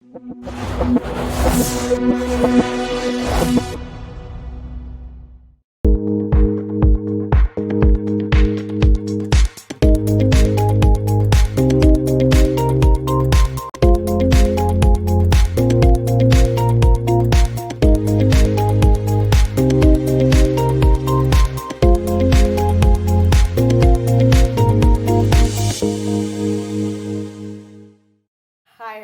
Hi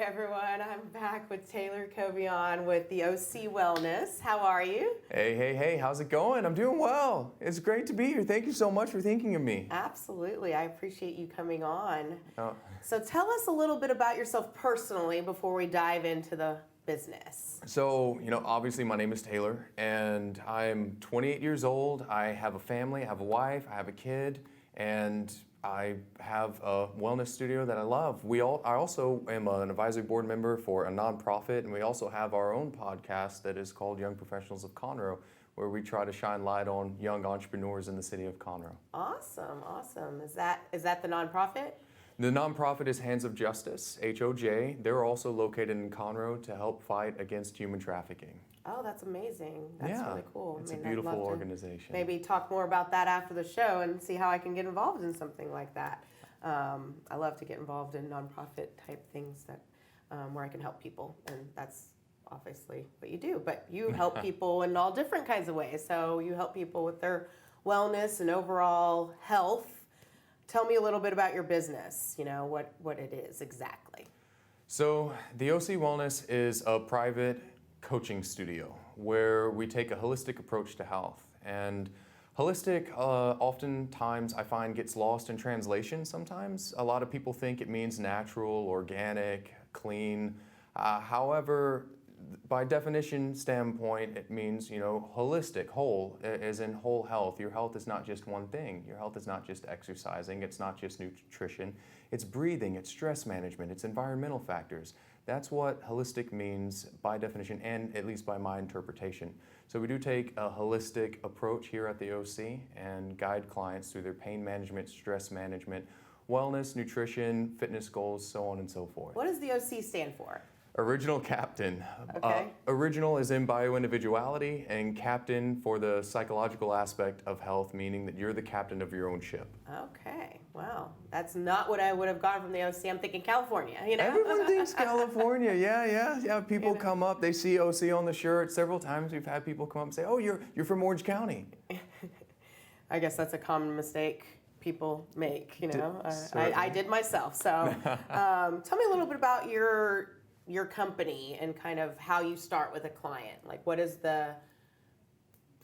everyone, I'm back with Coibion with the OC Wellness. How are you? Hey, how's it going? I'm doing well. It's great to be here. Thank you so much for thinking of me. Absolutely, I appreciate you coming on. Oh. So tell us a little bit about yourself personally before we dive into the business. So, obviously my name is Taylor and I'm 28 years old. I have a family, I have a wife, I have a kid, and I have a wellness studio that I love. I also am an advisory board member for a nonprofit, and we also have our own podcast that is called Young Professionals of Conroe, where we try to shine light on young entrepreneurs in the city of Conroe. Awesome. Is that the nonprofit? The nonprofit is Hands of Justice, HOJ. They're also located in Conroe to help fight against human trafficking. Oh, that's amazing. That's really cool. It's a beautiful organization. Maybe talk more about that after the show and see how I can get involved in something like that. I love to get involved in nonprofit type things that where I can help people, and that's obviously what you do. But you help people in all different kinds of ways. So you help people with their wellness and overall health. Tell me a little bit about your business. What it is exactly. So the OC Wellness is a private coaching studio where we take a holistic approach to health. And holistic oftentimes I find gets lost in translation sometimes. A lot of people think it means natural, organic, clean. However, by definition standpoint, it means, holistic, whole, as in whole health. Your health is not just one thing. Your health is not just exercising. It's not just nutrition. It's breathing, it's stress management, it's environmental factors. That's what holistic means by definition, and at least by my interpretation. So we do take a holistic approach here at the OC and guide clients through their pain management, stress management, wellness, nutrition, fitness goals, so on and so forth. What does the OC stand for? Original captain. Okay. Original is in bioindividuality, and captain for the psychological aspect of health, meaning that you're the captain of your own ship. Okay, wow. That's not what I would have gone from the OC. I'm thinking California, Everyone thinks California, yeah. People come up, they see OC on the shirt. Several times we've had people come up and say, oh, you're from Orange County. I guess that's a common mistake people make, I did myself. So tell me a little bit about your company and kind of how you start with a client. Like, what is the,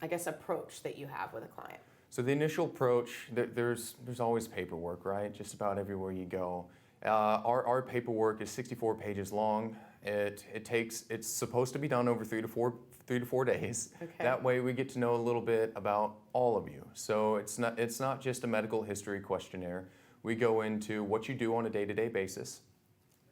approach that you have with a client? So the initial approach, there's always paperwork, right? Just about everywhere you go. Our paperwork is 64 pages long. It's supposed to be done over 3 to 4 days. Okay. That way we get to know a little bit about all of you. So it's not just a medical history questionnaire. We go into what you do on a day-to-day basis.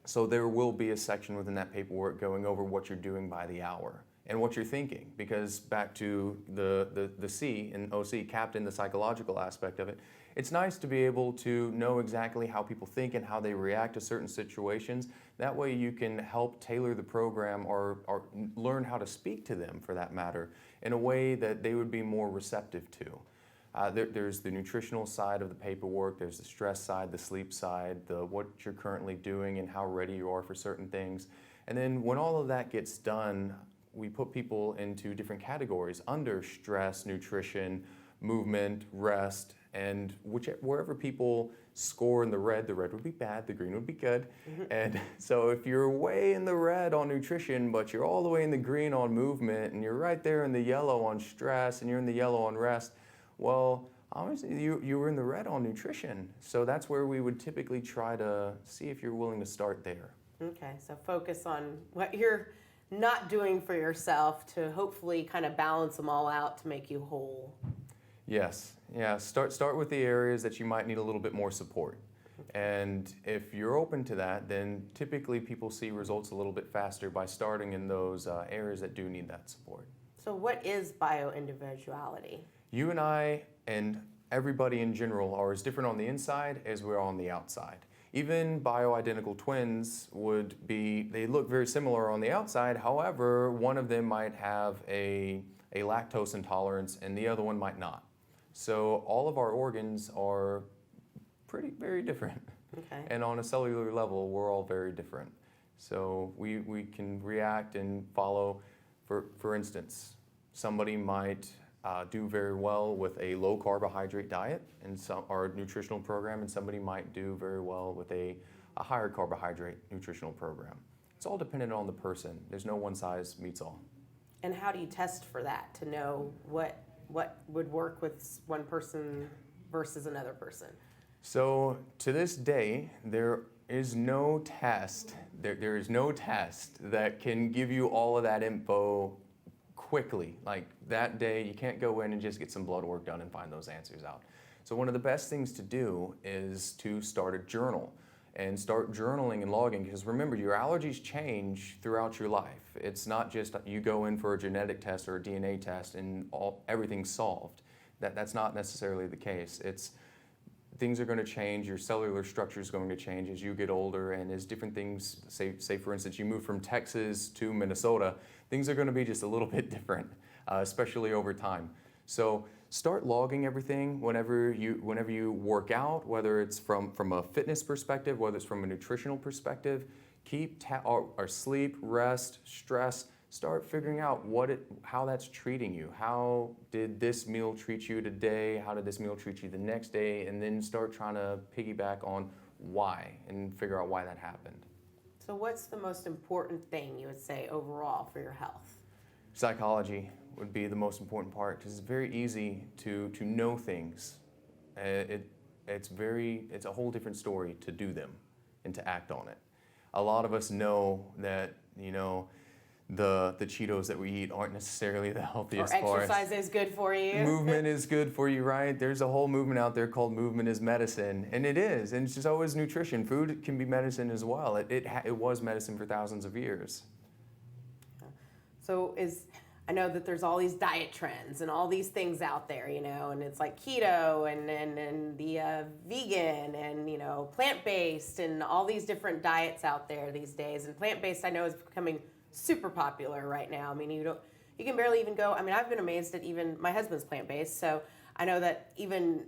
So there will be a section within that paperwork going over what you're doing by the hour and what you're thinking, because back to the C in OC, captain, the psychological aspect of it, it's nice to be able to know exactly how people think and how they react to certain situations. That way you can help tailor the program or learn how to speak to them, for that matter, in a way that they would be more receptive to. There's the nutritional side of the paperwork, there's the stress side, the sleep side, what you're currently doing and how ready you are for certain things. And then when all of that gets done, we put people into different categories under stress, nutrition, movement, rest, and wherever people score in the red would be bad, the green would be good. Mm-hmm. And so if you're way in the red on nutrition, but you're all the way in the green on movement, and you're right there in the yellow on stress, and you're in the yellow on rest, well, obviously you were in the red on nutrition. So that's where we would typically try to see if you're willing to start there. Okay, so focus on what you're not doing for yourself to hopefully kind of balance them all out to make you whole. Yes, yeah. Start with the areas that you might need a little bit more support. And if you're open to that, then typically people see results a little bit faster by starting in those areas that do need that support. So what is bioindividuality? You and I and everybody in general are as different on the inside as we're on the outside. Even bioidentical twins they look very similar on the outside. However, one of them might have a lactose intolerance and the other one might not. So all of our organs are very different. Okay. And on a cellular level, we're all very different. So we can react and follow, for instance, somebody might do very well with a low carbohydrate diet and our nutritional program, and somebody might do very well with a higher carbohydrate nutritional program. It's all dependent on the person. There's no one size meets all. And how do you test for that to know what would work with one person versus another person? So to this day, there is no test. There is no test that can give you all of that info quickly. Like that day, you can't go in and just get some blood work done and find those answers out. So one of the best things to do is to start a journal and start journaling and logging, because remember, your allergies change throughout your life. It's not just you go in for a genetic test or a DNA test and everything's solved. That's not necessarily the case. Things are going to change, your cellular structure is going to change as you get older, and as different things, say for instance, you move from Texas to Minnesota, things are going to be just a little bit different, especially over time. So start logging everything whenever you work out, whether it's from a fitness perspective, whether it's from a nutritional perspective. Keep our sleep, rest, stress. Start figuring out how that's treating you. How did this meal treat you today? How did this meal treat you the next day? And then start trying to piggyback on why and figure out why that happened. So what's the most important thing you would say overall for your health? Psychology would be the most important part, because it's very easy to know things. It's a whole different story to do them and to act on it. A lot of us know that, the Cheetos that we eat aren't necessarily the healthiest or exercise is good for you. Movement is good for you, right? There's a whole movement out there called movement is medicine, and it is, and it's just always nutrition. Food can be medicine as well. It was medicine for thousands of years. So I know that there's all these diet trends and all these things out there, and it's like keto and the vegan and, plant-based and all these different diets out there these days. And plant-based, I know, is becoming super popular right now. I mean, you can barely even go. I mean, I've been amazed at even my husband's plant-based, so I know that even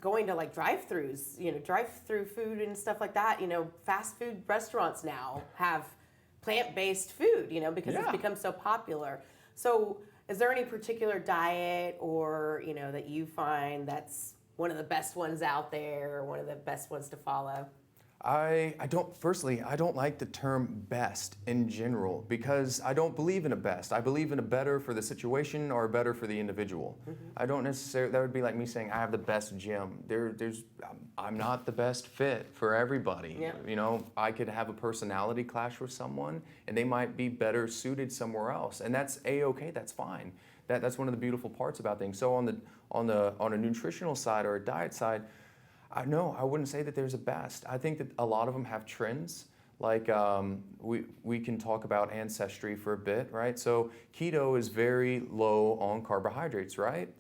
going to like drive-throughs, drive-through food and stuff like that. Fast food restaurants now have plant-based food, because it's become so popular. So, is there any particular diet or that you find that's one of the best ones out there, or one of the best ones to follow? I don't like the term best in general, because I don't believe in a best. I believe in a better for the situation or a better for the individual. Mm-hmm. I don't necessarily, that would be like me saying I have the best gym. I'm not the best fit for everybody. Yeah. I could have a personality clash with someone and they might be better suited somewhere else. And that's A-okay, that's fine. That's one of the beautiful parts about things. So on a nutritional side or a diet side, I wouldn't say that there's a best. I think that a lot of them have trends. Like we can talk about ancestry for a bit, right? So keto is very low on carbohydrates, right?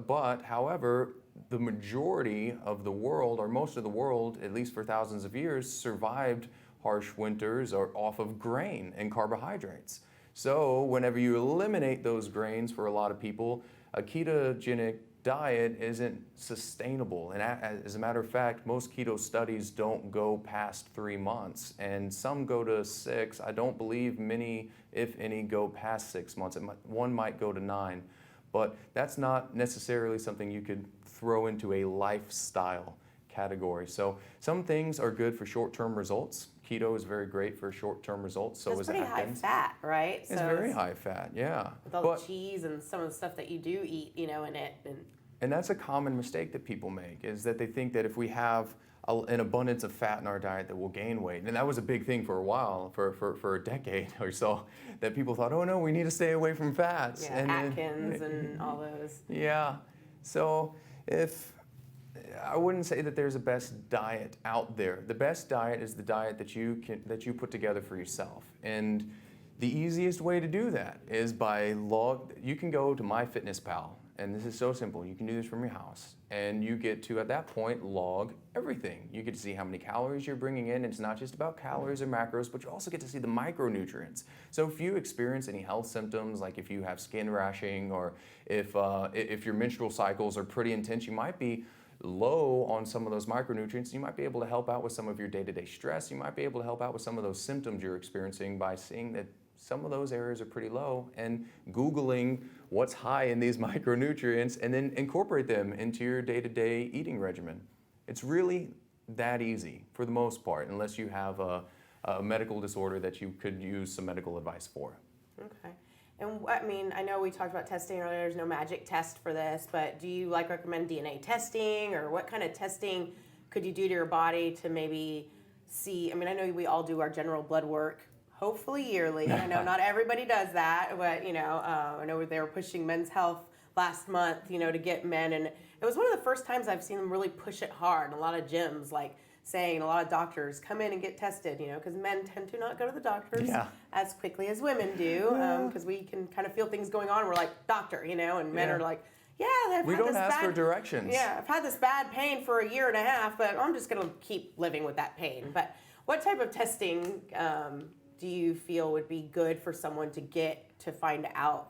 But however, the majority of the world, or most of the world, at least for thousands of years, survived harsh winters or off of grain and carbohydrates. So whenever you eliminate those grains for a lot of people, a ketogenic diet isn't sustainable. And as a matter of fact, most keto studies don't go past 3 months, and some go to 6. I don't believe many, if any, go past 6 months. One might go to 9, but that's not necessarily something you could throw into a lifestyle category. So some things are good for short-term results. Keto is very great for short-term results. So it's pretty high fat, right? It's very high fat, yeah. With all the cheese and some of the stuff that you do eat, in it. And that's a common mistake that people make, is that they think that if we have an abundance of fat in our diet that we'll gain weight. And that was a big thing for a while, for a decade or so, that people thought, oh no, we need to stay away from fats. Yeah, and Atkins and all those. Yeah, so I wouldn't say that there's a best diet out there. The best diet is the diet that you put together for yourself. And the easiest way to do that is you can go to MyFitnessPal and this is so simple, you can do this from your house, and you get to, at that point, log everything. You get to see how many calories you're bringing in. It's not just about calories or macros, but you also get to see the micronutrients. So if you experience any health symptoms, like if you have skin rashing, or if your menstrual cycles are pretty intense, you might be low on some of those micronutrients. You might be able to help out with some of your day-to-day stress. You might be able to help out with some of those symptoms you're experiencing by seeing that some of those areas are pretty low, and Googling what's high in these micronutrients and then incorporate them into your day-to-day eating regimen. It's really that easy for the most part, unless you have a medical disorder that you could use some medical advice for. Okay. And I mean, I know we talked about testing earlier. There's no magic test for this, but do you recommend DNA testing, or what kind of testing could you do to your body to maybe see? I mean, I know we all do our general blood work, hopefully yearly. I know not everybody does that, but I know they were pushing Men's Health last month, to get men, and it was one of the first times I've seen them really push it hard. A lot of gyms, saying, a lot of doctors come in and get tested, because men tend to not go to the doctors as quickly as women do, because we can kind of feel things going on. We're like, doctor, and men are like, we don't ask for directions. Yeah, I've had this bad pain for a year and a half, but I'm just going to keep living with that pain. But what type of testing do you feel would be good for someone to get to find out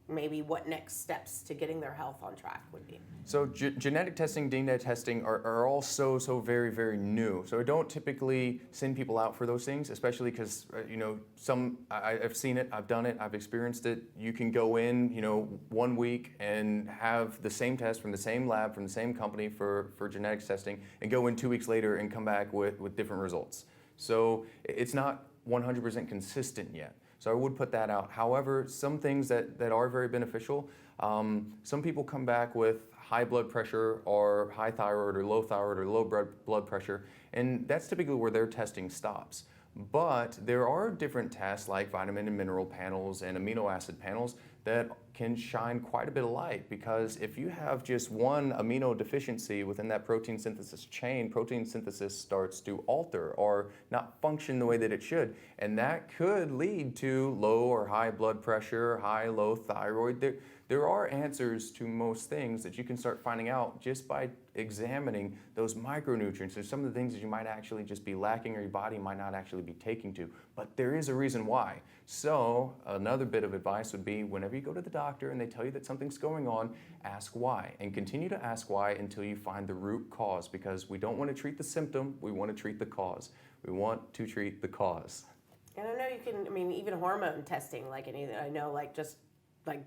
maybe what next steps to getting their health on track would be? So genetic testing, DNA testing are all so very, very new. So I don't typically send people out for those things, especially because, I've seen it, I've done it, I've experienced it. You can go in, 1 week and have the same test from the same lab, from the same company for genetics testing, and go in 2 weeks later and come back with different results. So it's not 100% consistent yet. So I would put that out. However, some things that are very beneficial, some people come back with high blood pressure or high thyroid or low blood pressure, and that's typically where their testing stops. But there are different tests like vitamin and mineral panels and amino acid panels that can shine quite a bit of light, because if you have just one amino deficiency within that protein synthesis chain, protein synthesis starts to alter or not function the way that it should. And that could lead to low or high blood pressure, high, low thyroid. There are answers to most things that you can start finding out just by examining those micronutrients. There's some of the things that you might actually just be lacking, or your body might not actually be taking to, but there is a reason why. So another bit of advice would be, whenever you go to the doctor and they tell you that something's going on, ask why, and continue to ask why until you find the root cause, because we don't want to treat the symptom, we want to treat the cause. We want to treat the cause. And I know you can, even hormone testing, I know, just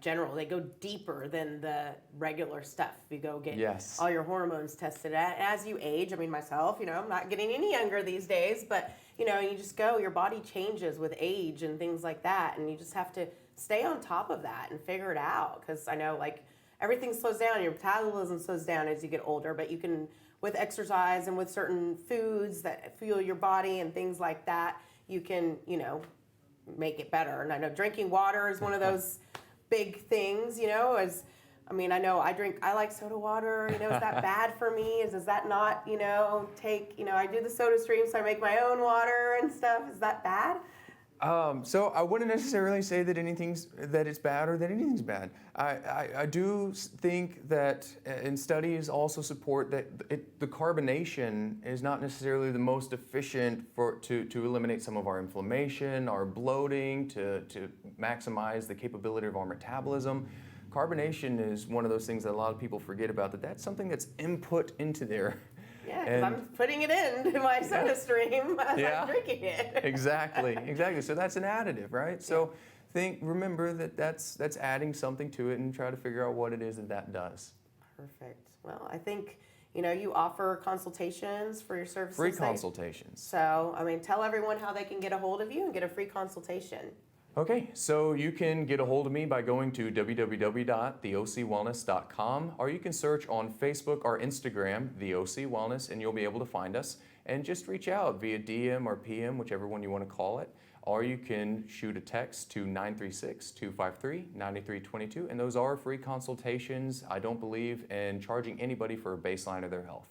general, they go deeper than the regular stuff. You go get all your hormones tested as you age. Myself, I'm not getting any younger these days, but you just go, your body changes with age and things like that, and you just have to stay on top of that and figure it out, because I know everything slows down, your metabolism slows down as you get older, but you can, with exercise and with certain foods that fuel your body and things like that, you can, make it better. And I know drinking water is one of those big things, I know I like soda water, is that bad for me? Does that not, I do the soda stream, so I make my own water and stuff. Is that bad? So I wouldn't necessarily say that it's bad or that anything's bad. I do think that, and studies also support that the carbonation is not necessarily the most efficient to eliminate some of our inflammation, our bloating, to maximize the capability of our metabolism. Carbonation is one of those things that a lot of people forget about, that's something that's input into there. Yeah, because I'm putting it into my soda stream as I'm drinking it. Exactly. So that's an additive, right? So remember that's adding something to it, and try to figure out what it is that does. Perfect. Well, I think, you offer consultations for your services. Free consultations. So, tell everyone how they can get a hold of you and get a free consultation. Okay, so you can get a hold of me by going to www.theocwellness.com, or you can search on Facebook or Instagram, The OC Wellness, and you'll be able to find us. And just reach out via DM or PM, whichever one you want to call it. Or you can shoot a text to 936-253-9322, and those are free consultations. I don't believe in charging anybody for a baseline of their health.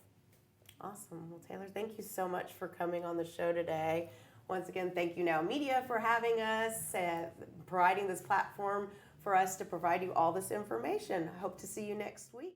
Awesome. Well, Taylor, thank you so much for coming on the show today. Once again, thank you Now Media for having us, providing this platform for us to provide you all this information. I hope to see you next week.